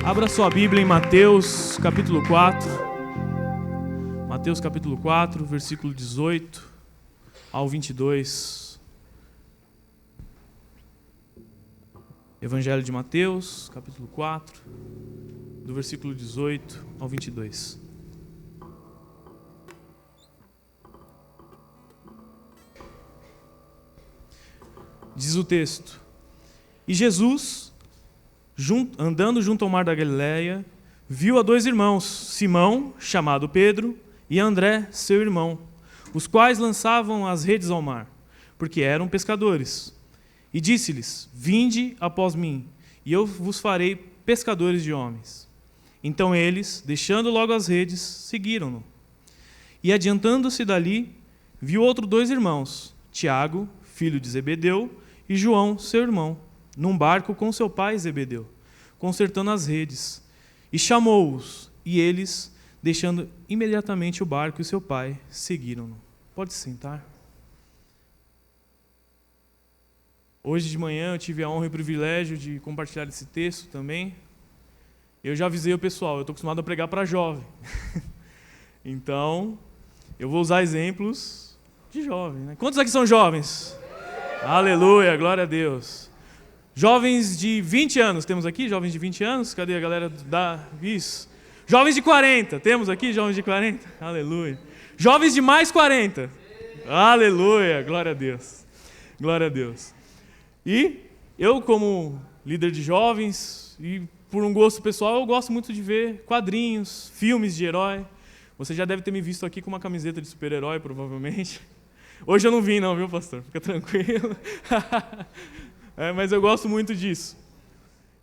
Abra sua Bíblia em Mateus capítulo 4. Mateus capítulo 4, versículo 18 ao 22. Evangelho de Mateus, capítulo 4, do versículo 18 ao 22. Diz o texto: E Jesus, andando junto ao mar da Galileia, viu a dois irmãos, Simão, chamado Pedro, e André, seu irmão, os quais lançavam as redes ao mar, porque eram pescadores. E disse-lhes: Vinde após mim, e eu vos farei pescadores de homens. Então eles, deixando logo as redes, seguiram-no. E adiantando-se dali, viu outros dois irmãos, Tiago, filho de Zebedeu, e João, seu irmão, num barco com seu pai Zebedeu, consertando as redes. E chamou-os, e eles, deixando imediatamente o barco e seu pai, seguiram-no. Pode se sentar. Hoje de manhã eu tive a honra e o privilégio de compartilhar esse texto também. Eu já avisei o pessoal, eu estou acostumado a pregar para jovem. Então, eu vou usar exemplos de jovem, né? Quantos aqui são jovens? Aleluia, glória a Deus. Jovens de 20 anos, temos aqui jovens de 20 anos? Cadê a galera da... Isso. Jovens de 40, temos aqui jovens de 40? Aleluia. Jovens de mais 40? Aleluia, glória a Deus. Glória a Deus. E eu, como líder de jovens, e por um gosto pessoal, eu gosto muito de ver quadrinhos, filmes de herói. Você já deve ter me visto aqui com uma camiseta de super-herói, provavelmente. Hoje eu não vim não, viu, pastor? Fica tranquilo. Mas eu gosto muito disso.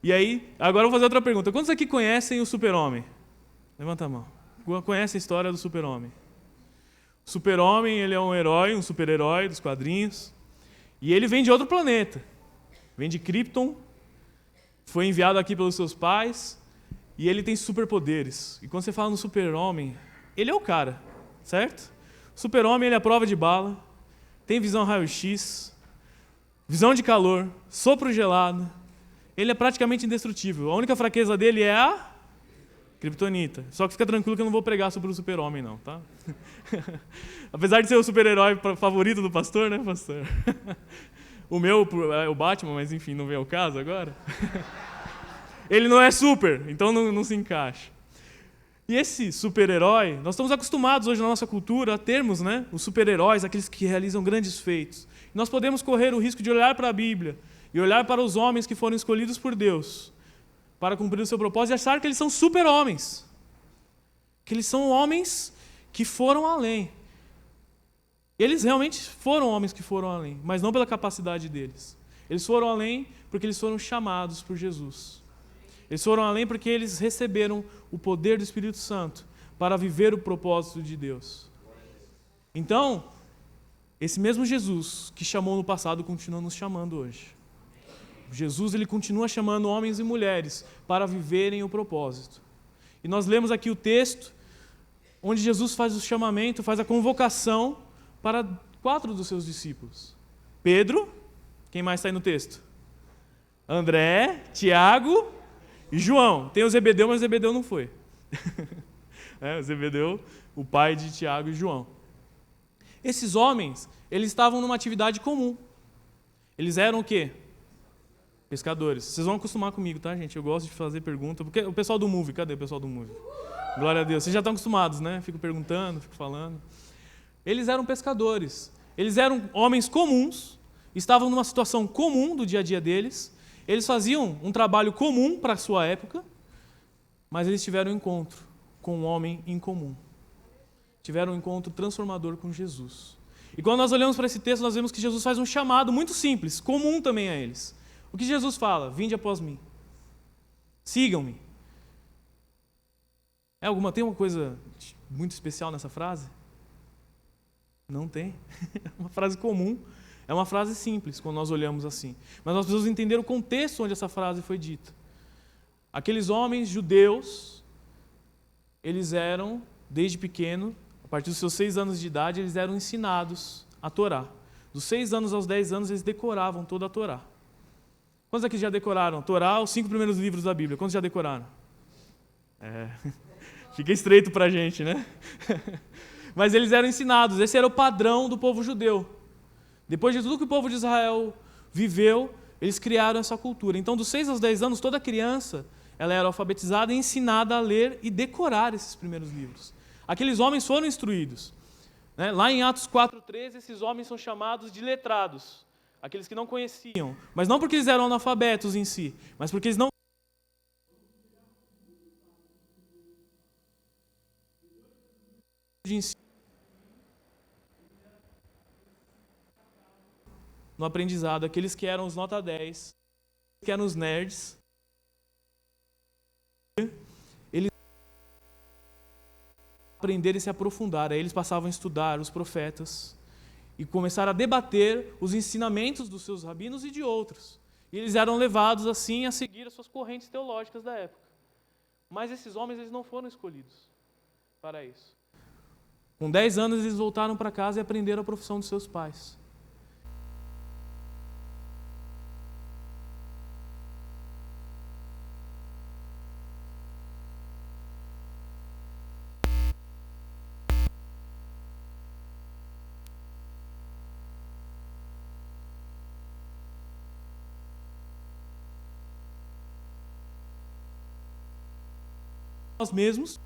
E aí, agora eu vou fazer outra pergunta. Quantos aqui conhecem o Super-Homem? Levanta a mão. Conhece a história do Super-Homem? O Super-Homem, ele é um herói, um super-herói dos quadrinhos. E ele vem de outro planeta. Vem de Krypton. Foi enviado aqui pelos seus pais. E ele tem superpoderes. E quando você fala no Super-Homem, ele é o cara, certo? O Super-Homem, ele é a prova de bala. Tem visão raio-x. Visão de calor, sopro gelado. Ele é praticamente indestrutível. A única fraqueza dele é a Kryptonita. Só que fica tranquilo que eu não vou pregar sobre o Super-Homem, não, tá? Apesar de ser o super-herói favorito do pastor, né, pastor? O meu é o Batman, mas enfim, não vem ao caso agora. Ele não é super, então não se encaixa. E esse super-herói, nós estamos acostumados hoje na nossa cultura a termos, né, os super-heróis, aqueles que realizam grandes feitos. Nós podemos correr o risco de olhar para a Bíblia e olhar para os homens que foram escolhidos por Deus para cumprir o seu propósito e achar que eles são super-homens. Que eles são homens que foram além. Eles realmente foram homens que foram além, mas não pela capacidade deles. Eles foram além porque eles foram chamados por Jesus. Eles foram além porque eles receberam o poder do Espírito Santo para viver o propósito de Deus. Então, esse mesmo Jesus que chamou no passado continua nos chamando hoje. Jesus, ele continua chamando homens e mulheres para viverem o propósito. E nós lemos aqui o texto onde Jesus faz o chamamento, faz a convocação para 4 dos seus discípulos. Pedro, quem mais está aí no texto? André, Tiago e João. Tem o Zebedeu, mas o Zebedeu não foi. O Zebedeu, o pai de Tiago e João. Esses homens, eles estavam numa atividade comum. Eles eram o quê? Pescadores. Vocês vão acostumar comigo, tá, gente? Eu gosto de fazer pergunta. Porque o pessoal do Move, cadê o pessoal do Move? Glória a Deus. Vocês já estão acostumados, né? Fico perguntando, fico falando. Eles eram pescadores. Eles eram homens comuns, estavam numa situação comum do dia a dia deles. Eles faziam um trabalho comum para a sua época, mas eles tiveram um encontro com um homem incomum. Tiveram um encontro transformador com Jesus. E quando nós olhamos para esse texto, nós vemos que Jesus faz um chamado muito simples, comum também a eles. O que Jesus fala? Vinde após mim. Sigam-me. Tem uma coisa muito especial nessa frase? Não tem. É uma frase comum. É uma frase simples, quando nós olhamos assim. Mas nós precisamos entender o contexto onde essa frase foi dita. Aqueles homens judeus, eles eram, desde pequeno, a partir dos seus 6 anos de idade, eles eram ensinados a Torá. Dos 6 anos aos 10 anos, eles decoravam toda a Torá. Quantos aqui já decoraram? Torá, os 5 primeiros livros da Bíblia. Quantos já decoraram? Fica estreito para a gente, né? Mas eles eram ensinados, esse era o padrão do povo judeu. Depois de tudo que o povo de Israel viveu, eles criaram essa cultura. Então, dos 6 aos 10 anos, toda criança ela era alfabetizada e ensinada a ler e decorar esses primeiros livros. Aqueles homens foram instruídos. Lá em Atos 4:13, esses homens são chamados de letrados, aqueles que não conheciam, mas não porque eles eram analfabetos em si, mas porque eles não de ensino no aprendizado, aqueles que eram os nota 10, que eram os nerds, eles aprenderam e se aprofundar, aí eles passavam a estudar os profetas e começaram a debater os ensinamentos dos seus rabinos e de outros. E eles eram levados assim a seguir as suas correntes teológicas da época. Mas esses homens eles não foram escolhidos para isso. Com 10 anos eles voltaram para casa e aprenderam a profissão dos seus pais. Nós mesmos.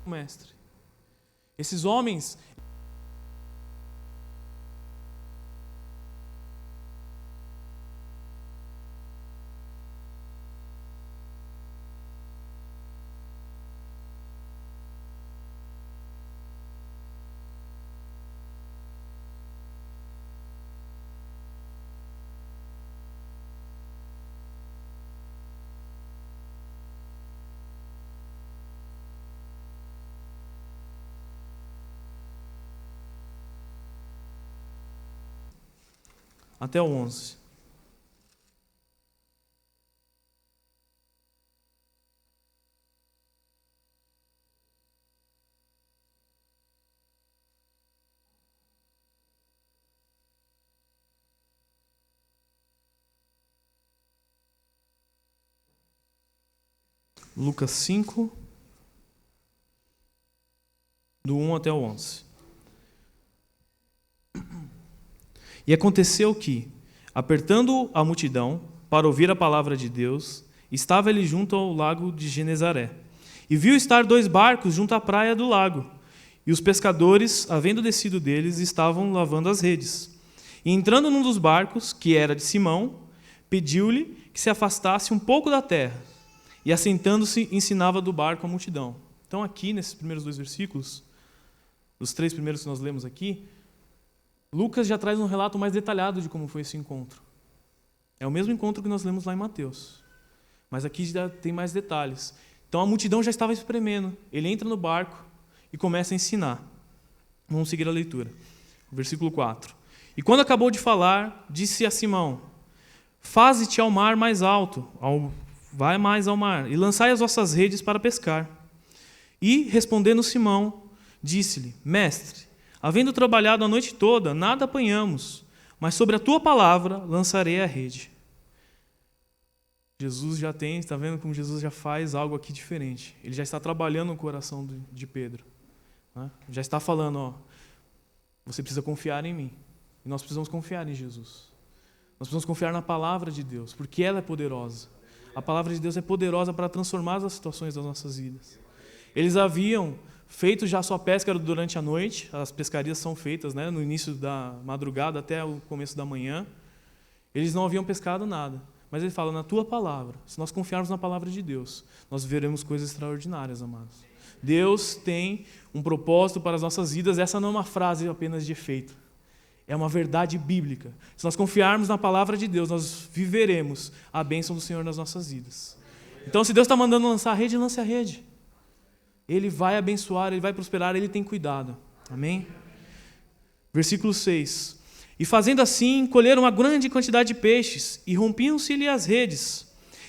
Mestre. Esses homens até o 11. Lucas 5, do 1 até o 11. E aconteceu que, apertando a multidão para ouvir a palavra de Deus, estava ele junto ao lago de Genezaré. E viu estar 2 barcos junto à praia do lago. E os pescadores, havendo descido deles, estavam lavando as redes. E entrando num dos barcos, que era de Simão, pediu-lhe que se afastasse um pouco da terra. E assentando-se, ensinava do barco a multidão. Então aqui, nesses primeiros 2 versículos, os 3 primeiros que nós lemos aqui, Lucas já traz um relato mais detalhado de como foi esse encontro. É o mesmo encontro que nós lemos lá em Mateus. Mas aqui já tem mais detalhes. Então a multidão já estava espremendo. Ele entra no barco e começa a ensinar. Vamos seguir a leitura. Versículo 4. E quando acabou de falar, disse a Simão: Faze-te ao mar mais alto, vai mais ao mar, e lançai as vossas redes para pescar. E, respondendo Simão, disse-lhe: Mestre, havendo trabalhado a noite toda, nada apanhamos, mas sobre a tua palavra lançarei a rede. Jesus já tem, está vendo como Jesus já faz algo aqui diferente. Ele já está trabalhando no coração de Pedro. Né? Já está falando, você precisa confiar em mim. E nós precisamos confiar em Jesus. Nós precisamos confiar na palavra de Deus, porque ela é poderosa. A palavra de Deus é poderosa para transformar as situações das nossas vidas. Eles haviam feito já sua pesca durante a noite, as pescarias são feitas, né, no início da madrugada até o começo da manhã. Eles não haviam pescado nada, mas ele fala, na tua palavra, se nós confiarmos na palavra de Deus, nós veremos coisas extraordinárias, amados. Deus tem um propósito para as nossas vidas, essa não é uma frase apenas de efeito, é uma verdade bíblica. Se nós confiarmos na palavra de Deus, nós viveremos a bênção do Senhor nas nossas vidas. Então, se Deus está mandando lançar a rede, lance a rede. Ele vai abençoar, Ele vai prosperar, Ele tem cuidado. Amém? Versículo 6. E fazendo assim, colheram uma grande quantidade de peixes, e rompiam-se-lhe as redes.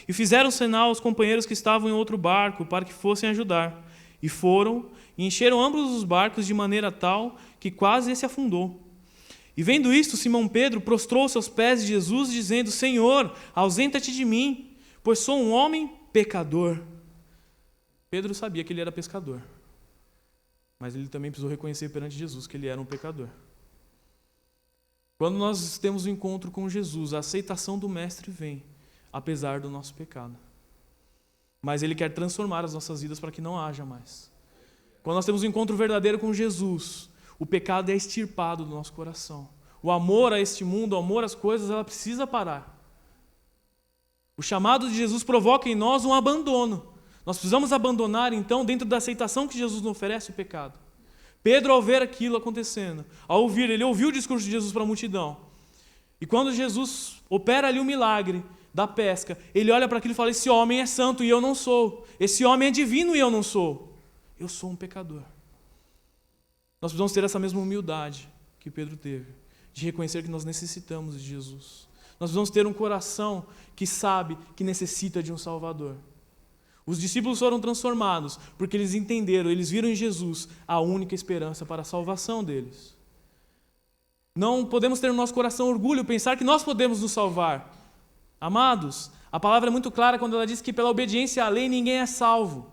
E fizeram sinal aos companheiros que estavam em outro barco, para que fossem ajudar. E foram, e encheram ambos os barcos de maneira tal, que quase esse afundou. E vendo isto, Simão Pedro prostrou-se aos pés de Jesus, dizendo: Senhor, ausenta-te de mim, pois sou um homem pecador. Pedro sabia que ele era pescador, mas ele também precisou reconhecer perante Jesus que ele era um pecador. Quando nós temos um encontro com Jesus, a aceitação do Mestre vem, apesar do nosso pecado. Mas Ele quer transformar as nossas vidas para que não haja mais. Quando nós temos um encontro verdadeiro com Jesus, o pecado é extirpado do nosso coração. O amor a este mundo, o amor às coisas, ela precisa parar. O chamado de Jesus provoca em nós um abandono. Nós precisamos abandonar, então, dentro da aceitação que Jesus nos oferece, o pecado. Pedro, ao ver aquilo acontecendo, ele ouviu o discurso de Jesus para a multidão. E quando Jesus opera ali o milagre da pesca, ele olha para aquilo e fala: esse homem é santo e eu não sou. Esse homem é divino e eu não sou. Eu sou um pecador. Nós precisamos ter essa mesma humildade que Pedro teve, de reconhecer que nós necessitamos de Jesus. Nós precisamos ter um coração que sabe que necessita de um Salvador. Os discípulos foram transformados porque eles entenderam, eles viram em Jesus a única esperança para a salvação deles. Não podemos ter no nosso coração orgulho, pensar que nós podemos nos salvar. Amados, a palavra é muito clara quando ela diz que pela obediência à lei ninguém é salvo.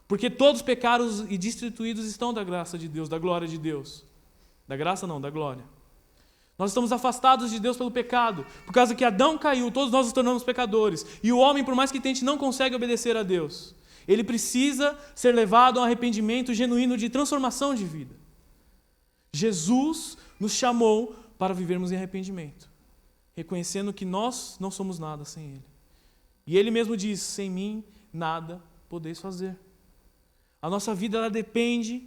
Porque todos pecados e destituídos estão da graça de Deus, da glória de Deus. Da graça não, da glória. Nós estamos afastados de Deus pelo pecado. Por causa que Adão caiu, todos nós nos tornamos pecadores. E o homem, por mais que tente, não consegue obedecer a Deus. Ele precisa ser levado a um arrependimento genuíno de transformação de vida. Jesus nos chamou para vivermos em arrependimento, reconhecendo que nós não somos nada sem Ele. E Ele mesmo diz: sem mim nada podeis fazer. A nossa vida ela depende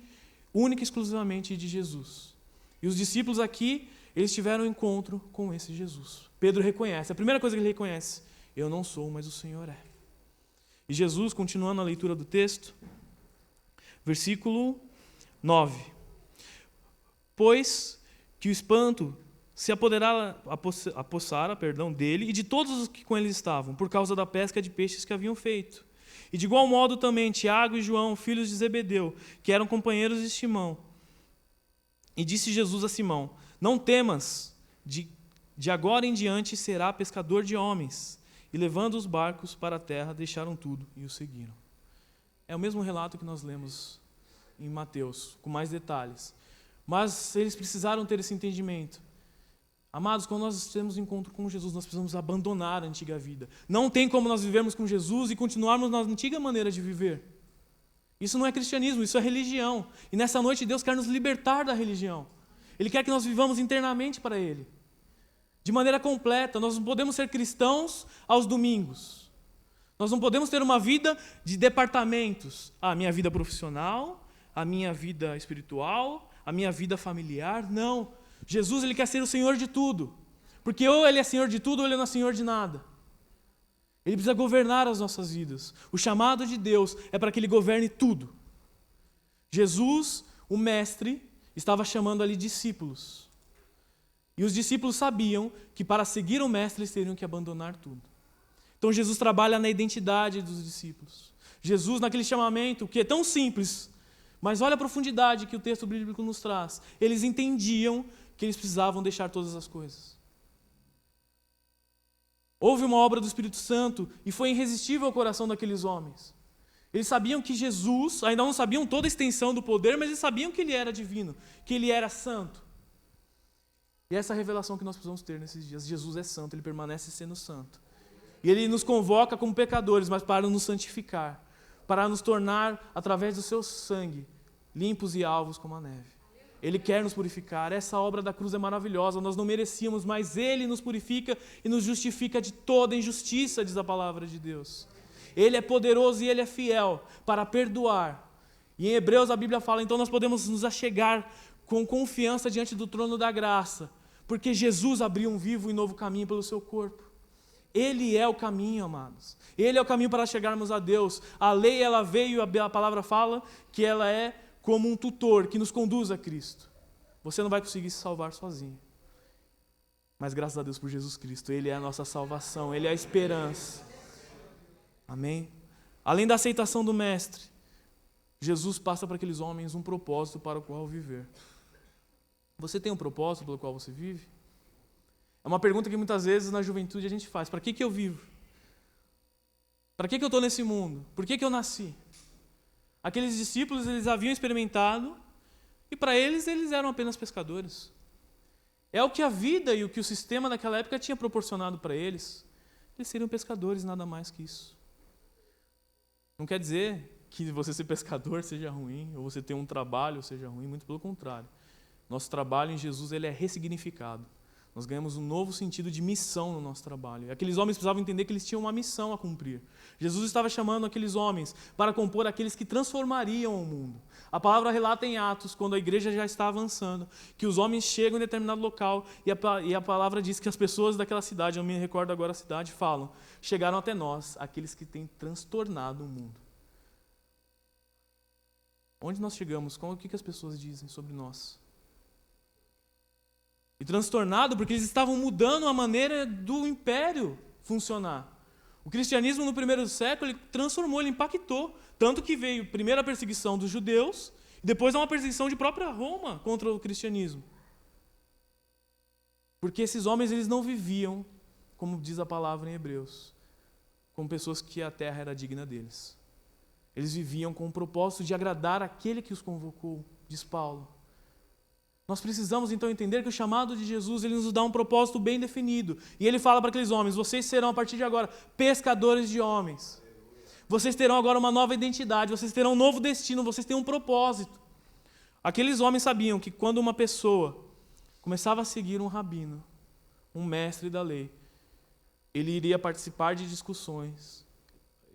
única e exclusivamente de Jesus. E os discípulos aqui, eles tiveram um encontro com esse Jesus. Pedro reconhece, a primeira coisa que ele reconhece: eu não sou, mas o Senhor é. E Jesus, continuando a leitura do texto, versículo 9. Pois que o espanto se apossara dele e de todos os que com ele estavam, por causa da pesca de peixes que haviam feito. E de igual modo também Tiago e João, filhos de Zebedeu, que eram companheiros de Simão. E disse Jesus a Simão: não temas, de agora em diante será pescador de homens. E levando os barcos para a terra, deixaram tudo e o seguiram. É o mesmo relato que nós lemos em Mateus, com mais detalhes. Mas eles precisaram ter esse entendimento. Amados, quando nós temos um encontro com Jesus, nós precisamos abandonar a antiga vida. Não tem como nós vivermos com Jesus e continuarmos na antiga maneira de viver. Isso não é cristianismo, isso é religião. E nessa noite Deus quer nos libertar da religião. Ele quer que nós vivamos internamente para Ele. De maneira completa. Nós não podemos ser cristãos aos domingos. Nós não podemos ter uma vida de departamentos. A minha vida profissional, a minha vida espiritual, a minha vida familiar. Não. Jesus, Ele quer ser o Senhor de tudo. Porque ou Ele é Senhor de tudo ou Ele não é Senhor de nada. Ele precisa governar as nossas vidas. O chamado de Deus é para que Ele governe tudo. Jesus, o Mestre, estava chamando ali discípulos. E os discípulos sabiam que para seguir o Mestre eles teriam que abandonar tudo. Então Jesus trabalha na identidade dos discípulos. Jesus, naquele chamamento, que é tão simples, mas olha a profundidade que o texto bíblico nos traz. Eles entendiam que eles precisavam deixar todas as coisas. Houve uma obra do Espírito Santo e foi irresistível ao coração daqueles homens. Eles sabiam que Jesus, ainda não sabiam toda a extensão do poder, mas eles sabiam que Ele era divino, que Ele era santo. E essa é a revelação que nós precisamos ter nesses dias. Jesus é santo, Ele permanece sendo santo. E Ele nos convoca como pecadores, mas para nos santificar, para nos tornar, através do seu sangue, limpos e alvos como a neve. Ele quer nos purificar. Essa obra da cruz é maravilhosa. Nós não merecíamos, mas Ele nos purifica e nos justifica de toda injustiça, diz a palavra de Deus. Ele é poderoso e Ele é fiel para perdoar. E em Hebreus a Bíblia fala, então nós podemos nos achegar com confiança diante do trono da graça, porque Jesus abriu um vivo e novo caminho pelo seu corpo. Ele é o caminho, amados. Ele é o caminho para chegarmos a Deus. A lei, ela veio, a palavra fala que ela é como um tutor que nos conduz a Cristo. Você não vai conseguir se salvar sozinho. Mas graças a Deus por Jesus Cristo, Ele é a nossa salvação, Ele é a esperança. Amém? Além da aceitação do Mestre, Jesus passa para aqueles homens um propósito para o qual viver. Você tem um propósito pelo qual você vive? É uma pergunta que muitas vezes na juventude a gente faz. Para que eu vivo? Para que eu estou nesse mundo? Por que eu nasci? Aqueles discípulos, eles haviam experimentado e para eles eram apenas pescadores. É o que a vida e o que o sistema daquela época tinha proporcionado para eles. Eles seriam pescadores, nada mais que isso. Não quer dizer que você ser pescador seja ruim, ou você ter um trabalho seja ruim, muito pelo contrário. Nosso trabalho em Jesus ele é ressignificado. Nós ganhamos um novo sentido de missão no nosso trabalho. E aqueles homens precisavam entender que eles tinham uma missão a cumprir. Jesus estava chamando aqueles homens para compor aqueles que transformariam o mundo. A palavra relata em Atos, quando a igreja já está avançando, que os homens chegam em determinado local e a palavra diz que as pessoas daquela cidade, eu me recordo agora a cidade, falam, chegaram até nós, aqueles que têm transtornado o mundo. Onde nós chegamos? O que as pessoas dizem sobre nós? E transtornado porque eles estavam mudando a maneira do império funcionar. O cristianismo no primeiro século ele transformou, ele impactou. Tanto que veio primeiro a perseguição dos judeus e depois uma perseguição de própria Roma contra o cristianismo. Porque esses homens eles não viviam, como diz a palavra em Hebreus, como pessoas que a terra era digna deles. Eles viviam com o propósito de agradar aquele que os convocou, diz Paulo. Nós precisamos então entender que o chamado de Jesus ele nos dá um propósito bem definido. E ele fala para aqueles homens, vocês serão a partir de agora pescadores de homens. Vocês terão agora uma nova identidade, vocês terão um novo destino, vocês têm um propósito. Aqueles homens sabiam que quando uma pessoa começava a seguir um rabino, um mestre da lei, ele iria participar de discussões.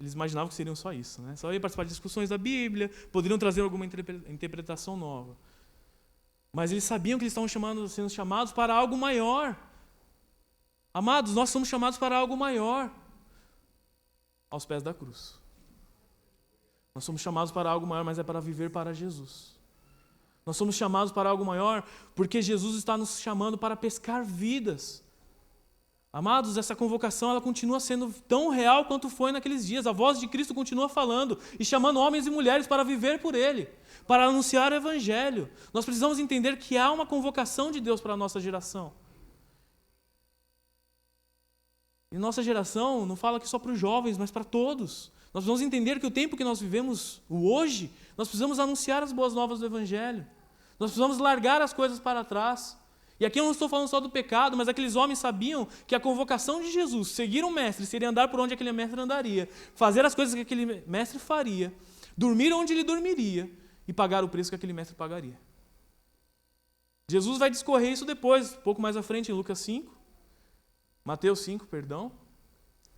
Eles imaginavam que seriam só isso, né? Só ia participar de discussões da Bíblia, poderiam trazer alguma interpretação nova. Mas eles sabiam que eles estavam sendo chamados para algo maior. Amados, nós somos chamados para algo maior. Aos pés da cruz. Nós somos chamados para algo maior, mas é para viver para Jesus. Nós somos chamados para algo maior porque Jesus está nos chamando para pescar vidas. Amados, essa convocação ela continua sendo tão real quanto foi naqueles dias. A voz de Cristo continua falando e chamando homens e mulheres para viver por Ele, para anunciar o Evangelho. Nós precisamos entender que há uma convocação de Deus para a nossa geração. E nossa geração não fala aqui só para os jovens, mas para todos. Nós precisamos entender que o tempo que nós vivemos, o hoje, nós precisamos anunciar as boas novas do Evangelho. Nós precisamos largar as coisas para trás. E aqui eu não estou falando só do pecado, mas aqueles homens sabiam que a convocação de Jesus, seguir um mestre, seria andar por onde aquele mestre andaria, fazer as coisas que aquele mestre faria, dormir onde ele dormiria e pagar o preço que aquele mestre pagaria. Jesus vai discorrer isso depois, um pouco mais à frente, em Lucas 5, Mateus 5, perdão.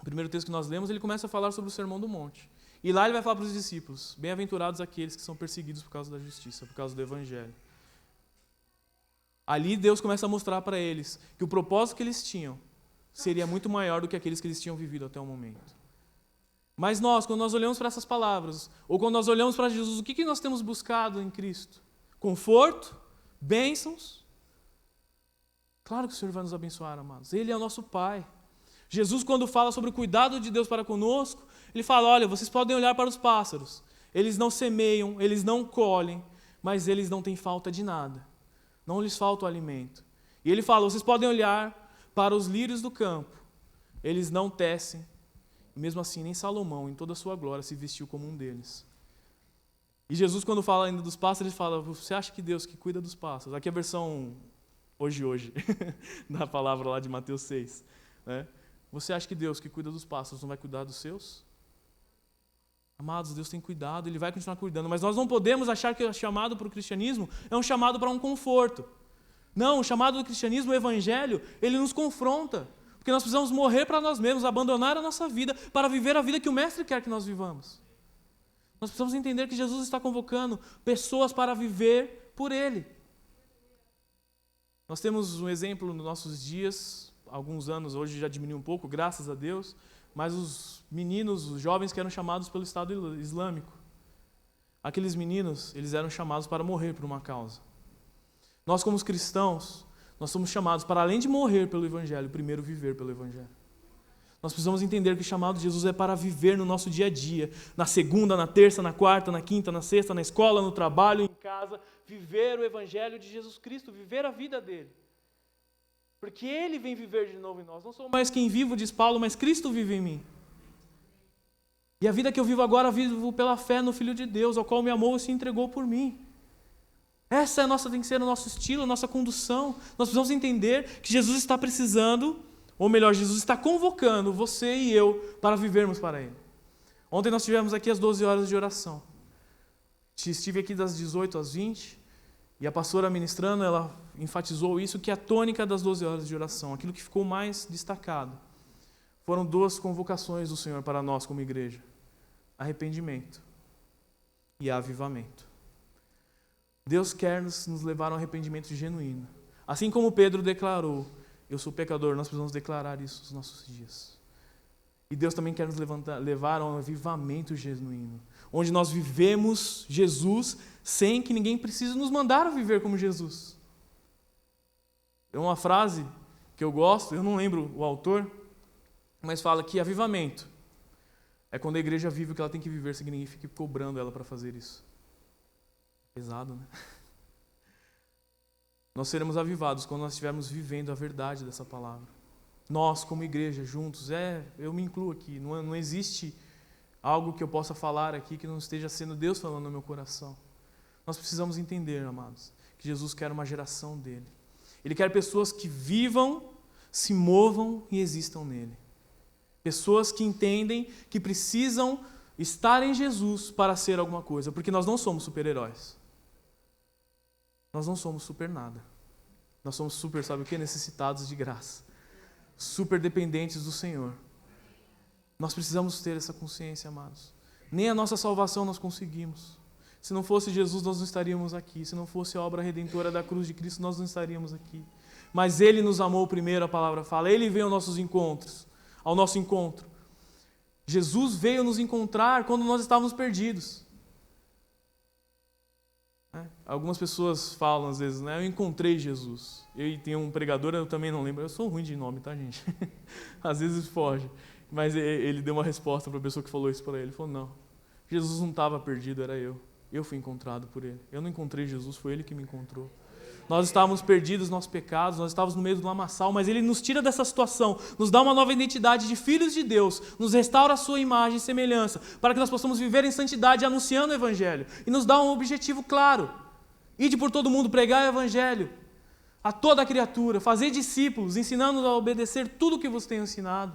O primeiro texto que nós lemos, ele começa a falar sobre o Sermão do Monte. E lá ele vai falar para os discípulos, bem-aventurados aqueles que são perseguidos por causa da justiça, por causa do Evangelho. Ali Deus começa a mostrar para eles que o propósito que eles tinham seria muito maior do que aqueles que eles tinham vivido até o momento. Mas nós, quando nós olhamos para essas palavras, ou quando nós olhamos para Jesus, o que nós temos buscado em Cristo? Conforto? Bênçãos? Claro que o Senhor vai nos abençoar, amados. Ele é o nosso Pai. Jesus, quando fala sobre o cuidado de Deus para conosco, ele fala, olha, vocês podem olhar para os pássaros. Eles não semeiam, eles não colhem, mas eles não têm falta de nada. Não lhes falta o alimento. E ele fala, vocês podem olhar para os lírios do campo. Eles não tecem. E mesmo assim, nem Salomão, em toda a sua glória, se vestiu como um deles. E Jesus, quando fala ainda dos pássaros, ele fala, você acha que Deus que cuida dos pássaros? Aqui é a versão hoje, da palavra lá de Mateus 6. Né? Você acha que Deus que cuida dos pássaros não vai cuidar dos seus? Amados, Deus tem cuidado, Ele vai continuar cuidando, mas nós não podemos achar que o chamado para o cristianismo é um chamado para um conforto. Não, o chamado do cristianismo, o Evangelho, ele nos confronta, porque nós precisamos morrer para nós mesmos, abandonar a nossa vida para viver a vida que o Mestre quer que nós vivamos. Nós precisamos entender que Jesus está convocando pessoas para viver por Ele. Nós temos um exemplo nos nossos dias, há alguns anos, hoje já diminuiu um pouco, graças a Deus, mas os meninos, os jovens que eram chamados pelo Estado Islâmico, aqueles meninos, eles eram chamados para morrer por uma causa. Nós, como cristãos, nós somos chamados para, além de morrer pelo Evangelho, primeiro viver pelo Evangelho. Nós precisamos entender que o chamado de Jesus é para viver no nosso dia a dia, na segunda, na terça, na quarta, na quinta, na sexta, na escola, no trabalho, em casa, viver o Evangelho de Jesus Cristo, viver a vida dele. Porque ele vem viver de novo em nós. Não sou mais quem vivo, diz Paulo, mas Cristo vive em mim. E a vida que eu vivo agora, vivo pela fé no Filho de Deus, ao qual me amou e se entregou por mim. Essa tem que ser o nosso estilo, a nossa condução. Nós precisamos entender que Jesus está precisando, ou melhor, Jesus está convocando você e eu para vivermos para Ele. Ontem nós tivemos aqui as 12 horas de oração. Estive aqui das 18 às 20, e a pastora ministrando, ela enfatizou isso, que é a tônica das 12 horas de oração, aquilo que ficou mais destacado. Foram 2 convocações do Senhor para nós como igreja: arrependimento e avivamento. Deus quer nos levar a um arrependimento genuíno. Assim como Pedro declarou, eu sou pecador, nós precisamos declarar isso nos nossos dias. E Deus também quer nos levar a um avivamento genuíno, onde nós vivemos Jesus sem que ninguém precise nos mandar a viver como Jesus. É uma frase que eu gosto, eu não lembro o autor, mas fala que avivamento é quando a igreja vive o que ela tem que viver, sem que ninguém fique cobrando ela para fazer isso. Pesado, né? Nós seremos avivados quando nós estivermos vivendo a verdade dessa palavra. Nós, como igreja, juntos, eu me incluo aqui, não existe algo que eu possa falar aqui que não esteja sendo Deus falando no meu coração. Nós precisamos entender, amados, que Jesus quer uma geração dele. Ele quer pessoas que vivam, se movam e existam nele. Pessoas que entendem que precisam estar em Jesus para ser alguma coisa, porque nós não somos super-heróis. Nós não somos super nada. Nós somos super, sabe o quê? Necessitados de graça. Super dependentes do Senhor. Nós precisamos ter essa consciência, amados. Nem a nossa salvação nós conseguimos. Se não fosse Jesus, nós não estaríamos aqui. Se não fosse a obra redentora da cruz de Cristo, nós não estaríamos aqui. Mas Ele nos amou primeiro, a palavra fala. Ele veio ao nosso encontro. Jesus veio nos encontrar quando nós estávamos perdidos. Algumas pessoas falam às vezes, eu encontrei Jesus. Eu tenho um pregador, eu também não lembro. Eu sou ruim de nome, tá, gente? Às vezes foge. Mas ele deu uma resposta para a pessoa que falou isso para ele. Ele falou, não, Jesus não estava perdido, era eu. Eu fui encontrado por Ele. Eu não encontrei Jesus, foi Ele que me encontrou. Nós estávamos perdidos nos nossos pecados, nós estávamos no meio do lamaçal, mas Ele nos tira dessa situação, nos dá uma nova identidade de filhos de Deus, nos restaura a sua imagem e semelhança, para que nós possamos viver em santidade anunciando o Evangelho. E nos dá um objetivo claro: ide por todo mundo, pregar o Evangelho a toda a criatura, fazer discípulos, ensinando-os a obedecer tudo o que vos tenho ensinado.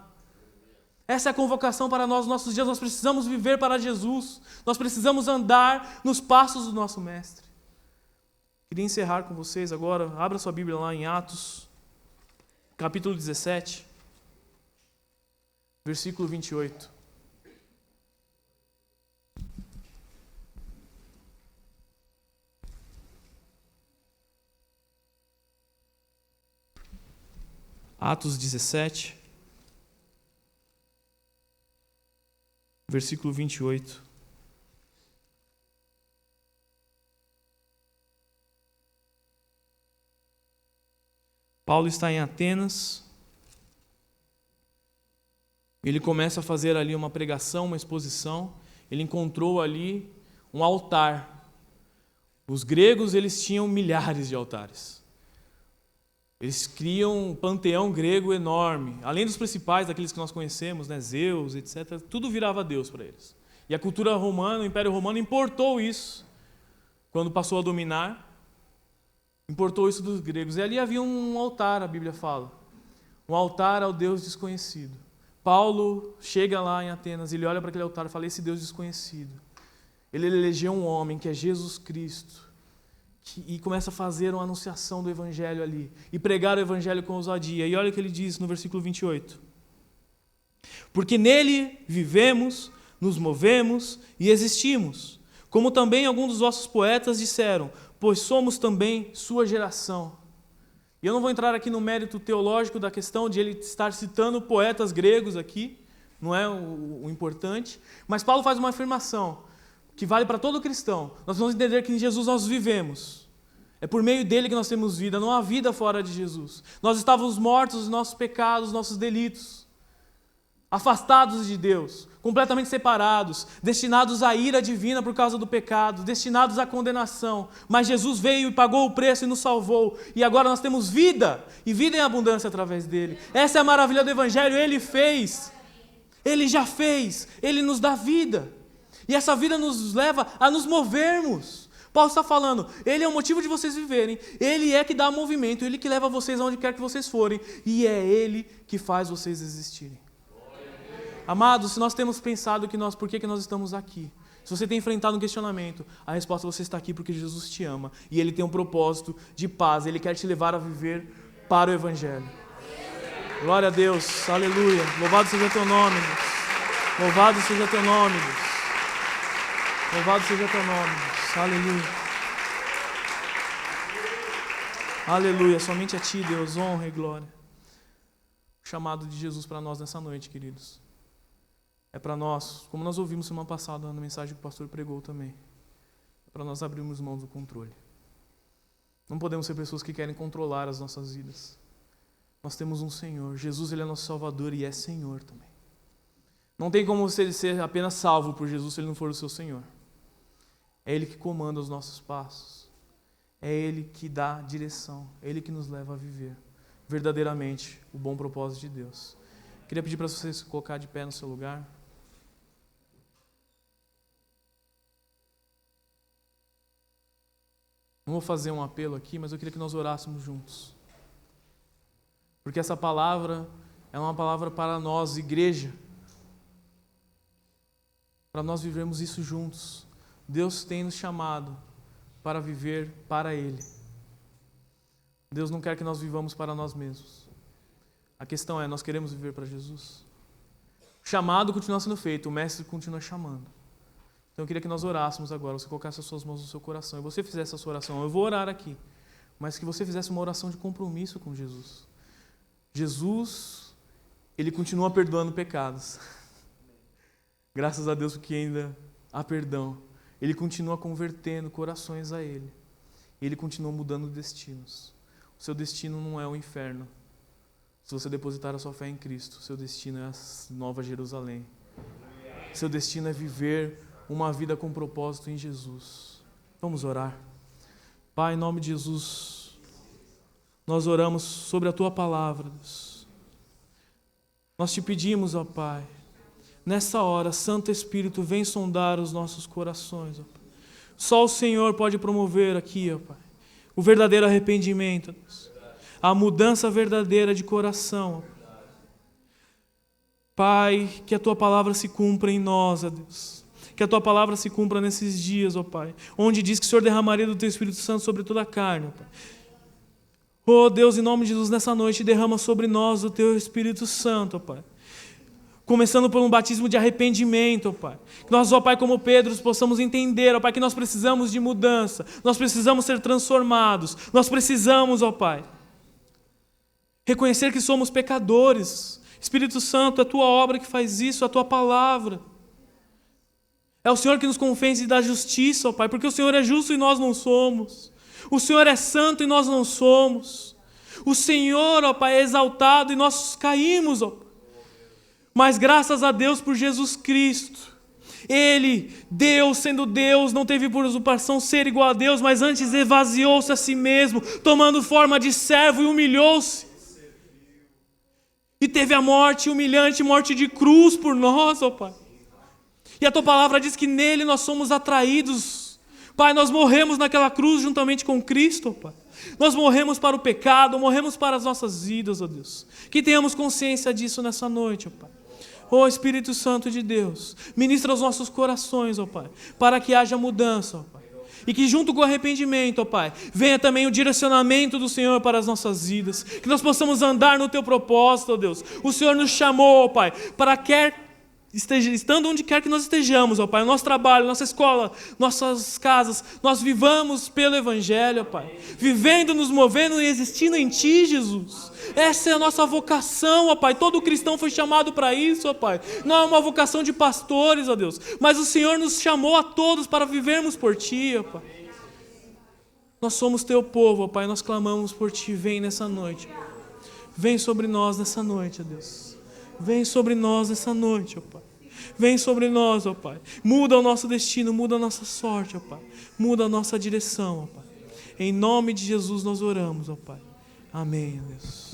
Essa é a convocação para nós, nos nossos dias. Nós precisamos viver para Jesus. Nós precisamos andar nos passos do nosso Mestre. Queria encerrar com vocês agora. Abra sua Bíblia lá em Atos, capítulo 17, versículo 28. Atos 17, versículo 28. Paulo está em Atenas. Ele começa a fazer ali uma pregação, uma exposição. Ele encontrou ali um altar. Os gregos, eles tinham milhares de altares. Eles criam um panteão grego enorme. Além dos principais, daqueles que nós conhecemos, Zeus, etc., tudo virava Deus para eles. E a cultura romana, o Império Romano, importou isso. Quando passou a dominar, importou isso dos gregos. E ali havia um altar, a Bíblia fala. Um altar ao Deus desconhecido. Paulo chega lá em Atenas, ele olha para aquele altar e fala, esse Deus desconhecido. Ele elegeu um homem que é Jesus Cristo. E começa a fazer uma anunciação do Evangelho ali. E pregar o Evangelho com ousadia. E olha o que ele diz no versículo 28. Porque nele vivemos, nos movemos e existimos. Como também alguns dos vossos poetas disseram, pois somos também sua geração. E eu não vou entrar aqui no mérito teológico da questão de ele estar citando poetas gregos aqui. Não é o importante. Mas Paulo faz uma afirmação que vale para todo cristão. Nós vamos entender que em Jesus nós vivemos. É por meio dele que nós temos vida, não há vida fora de Jesus. Nós estávamos mortos nos nossos pecados, nos nossos delitos, afastados de Deus, completamente separados, destinados à ira divina por causa do pecado, destinados à condenação. Mas Jesus veio e pagou o preço e nos salvou. E agora nós temos vida, e vida em abundância através dele. Essa é a maravilha do Evangelho, ele fez. Ele já fez, ele nos dá vida. E essa vida nos leva a nos movermos. Paulo está falando, ele é o motivo de vocês viverem, ele é que dá movimento, ele que leva vocês aonde quer que vocês forem, e é ele que faz vocês existirem. Amados, se nós temos pensado por que nós estamos aqui, se você tem enfrentado um questionamento, a resposta é você está aqui porque Jesus te ama, e ele tem um propósito de paz, ele quer te levar a viver para o Evangelho. Glória a Deus, aleluia, louvado seja teu nome, Deus. Louvado seja teu nome, Deus. Louvado seja teu nome, Deus. Aleluia. Aleluia. Somente a ti, Deus, honra e glória. O chamado de Jesus para nós nessa noite, queridos, é para nós, como nós ouvimos semana passada na mensagem que o pastor pregou também, é para nós abrirmos mãos do controle. Não podemos ser pessoas que querem controlar as nossas vidas. Nós temos um Senhor. Jesus, ele é nosso Salvador e é Senhor também. Não tem como você ser apenas salvo por Jesus se ele não for o seu Senhor. É ele que comanda os nossos passos. É ele que dá direção. É ele que nos leva a viver verdadeiramente o bom propósito de Deus. Queria pedir para você se colocar de pé no seu lugar. Não vou fazer um apelo aqui, mas eu queria que nós orássemos juntos. Porque essa palavra é uma palavra para nós, igreja. Para nós vivermos isso juntos. Deus tem nos chamado para viver para Ele. Deus não quer que nós vivamos para nós mesmos. A questão é, nós queremos viver para Jesus? O chamado continua sendo feito, o Mestre continua chamando. Então eu queria que nós orássemos agora, você colocasse as suas mãos no seu coração, e você fizesse a sua oração. Eu vou orar aqui, mas que você fizesse uma oração de compromisso com Jesus. Jesus, Ele continua perdoando pecados. Graças a Deus porque ainda há perdão. Ele continua convertendo corações a Ele. Ele continua mudando destinos. O seu destino não é o inferno. Se você depositar a sua fé em Cristo, o seu destino é a Nova Jerusalém. O seu destino é viver uma vida com propósito em Jesus. Vamos orar. Pai, em nome de Jesus, nós oramos sobre a Tua palavra, Deus. Nós te pedimos, ó Pai, nessa hora, Santo Espírito, vem sondar os nossos corações, ó Pai. Só o Senhor pode promover aqui, ó Pai, o verdadeiro arrependimento, Deus. A mudança verdadeira de coração, ó Pai, que a Tua palavra se cumpra em nós, ó Deus. Que a Tua palavra se cumpra nesses dias, ó Pai, onde diz que o Senhor derramaria do Teu Espírito Santo sobre toda a carne, ó Pai. Oh Deus, em nome de Jesus, nessa noite, derrama sobre nós o Teu Espírito Santo, ó Pai. Começando por um batismo de arrependimento, ó Pai. Que nós, ó Pai, como Pedro, possamos entender, ó Pai, que nós precisamos de mudança. Nós precisamos ser transformados. Nós precisamos, ó Pai, reconhecer que somos pecadores. Espírito Santo, é a Tua obra que faz isso, a Tua palavra. É o Senhor que nos convence da justiça, ó Pai, porque o Senhor é justo e nós não somos. O Senhor é santo e nós não somos. O Senhor, ó Pai, é exaltado e nós caímos, ó Pai. Mas graças a Deus por Jesus Cristo. Ele, Deus sendo Deus, não teve por usurpação ser igual a Deus, mas antes esvaziou-se a si mesmo, tomando forma de servo e humilhou-se. E teve a morte humilhante, morte de cruz por nós, ó Pai. E a Tua palavra diz que nele nós somos atraídos. Pai, nós morremos naquela cruz juntamente com Cristo, ó Pai. Nós morremos para o pecado, morremos para as nossas vidas, ó Deus. Que tenhamos consciência disso nessa noite, ó Pai. Ó Espírito Santo de Deus, ministra os nossos corações, ó Pai, para que haja mudança, ó Pai. E que junto com o arrependimento, ó Pai, venha também o direcionamento do Senhor para as nossas vidas. Que nós possamos andar no Teu propósito, ó Deus. O Senhor nos chamou, ó Pai, para estando onde quer que nós estejamos, ó Pai, no nosso trabalho, nossa escola, nossas casas, nós vivamos pelo Evangelho, ó Pai. Vivendo, nos movendo e existindo em Ti, Jesus. Essa é a nossa vocação, ó Pai. Todo cristão foi chamado para isso, ó Pai. Não é uma vocação de pastores, ó Deus, mas o Senhor nos chamou a todos para vivermos por Ti, ó Pai. Nós somos teu povo, ó Pai, nós clamamos por ti. Vem nessa noite. Vem sobre nós nessa noite, ó Deus. Vem sobre nós nessa noite, ó Pai. Vem sobre nós, ó Pai. Muda o nosso destino, muda a nossa sorte, ó Pai. Muda a nossa direção, ó Pai. Em nome de Jesus nós oramos, ó Pai. Amém, ó Deus.